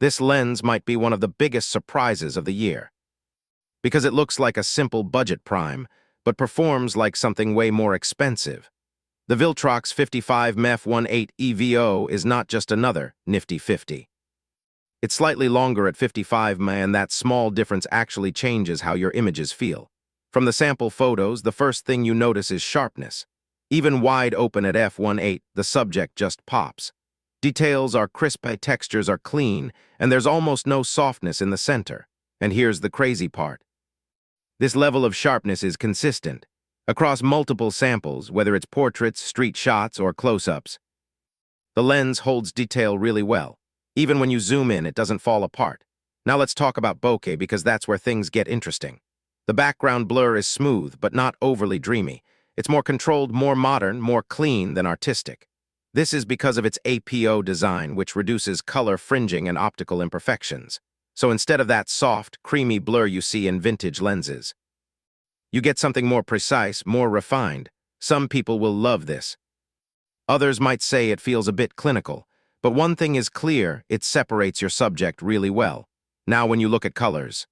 This lens might be one of the biggest surprises of the year, because it looks like a simple budget prime, but performs like something way more expensive. The Viltrox 55mm EVO is not just another nifty 50. It's slightly longer at 55mm, and that small difference actually changes how your images feel. From the sample photos, the first thing you notice is sharpness. Even wide open at f1.8, the subject just pops. Details are crisp, textures are clean, and there's almost no softness in the center. And here's the crazy part. This level of sharpness is consistent across multiple samples, whether it's portraits, street shots, or close-ups. The lens holds detail really well. Even when you zoom in, it doesn't fall apart. Now let's talk about bokeh, because that's where things get interesting. The background blur is smooth, but not overly dreamy. It's more controlled, more modern, more clean than artistic. This is because of its APO design, which reduces color fringing and optical imperfections. So instead of that soft, creamy blur you see in vintage lenses, you get something more precise, more refined. Some people will love this. Others might say it feels a bit clinical. But one thing is clear, it separates your subject really well. Now when you look at colors,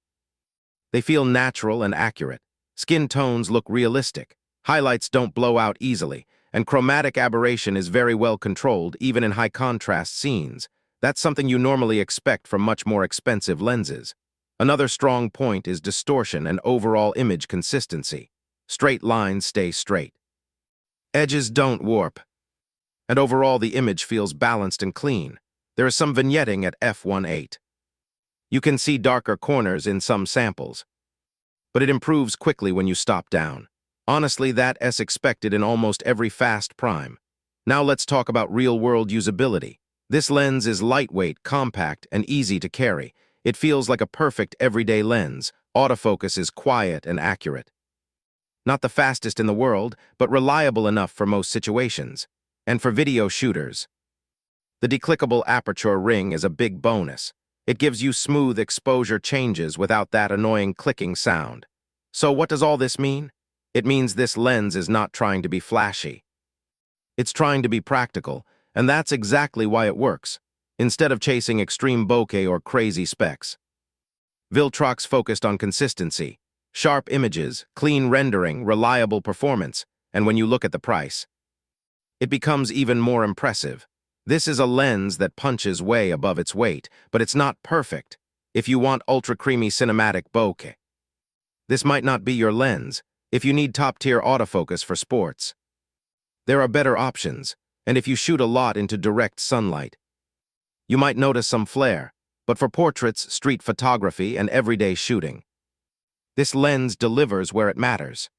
they feel natural and accurate. Skin tones look realistic. Highlights don't blow out easily. And chromatic aberration is very well controlled, even in high-contrast scenes. That's something you normally expect from much more expensive lenses. Another strong point is distortion and overall image consistency. Straight lines stay straight. Edges don't warp. And overall the image feels balanced and clean. There is some vignetting at f1.8. You can see darker corners in some samples, but it improves quickly when you stop down. Honestly, that's expected in almost every fast prime. Now let's talk about real-world usability. This lens is lightweight, compact, and easy to carry. It feels like a perfect everyday lens. Autofocus is quiet and accurate. Not the fastest in the world, but reliable enough for most situations. And for video shooters, the declickable aperture ring is a big bonus. It gives you smooth exposure changes without that annoying clicking sound. So what does all this mean? It means this lens is not trying to be flashy. It's trying to be practical, and that's exactly why it works. Instead of chasing extreme bokeh or crazy specs, Viltrox focused on consistency, sharp images, clean rendering, reliable performance, and when you look at the price, it becomes even more impressive. This is a lens that punches way above its weight, but it's not perfect. If you want ultra-creamy cinematic bokeh, this might not be your lens. If you need top-tier autofocus for sports, there are better options. And if you shoot a lot into direct sunlight, you might notice some flare. But for portraits, street photography, and everyday shooting, this lens delivers where it matters.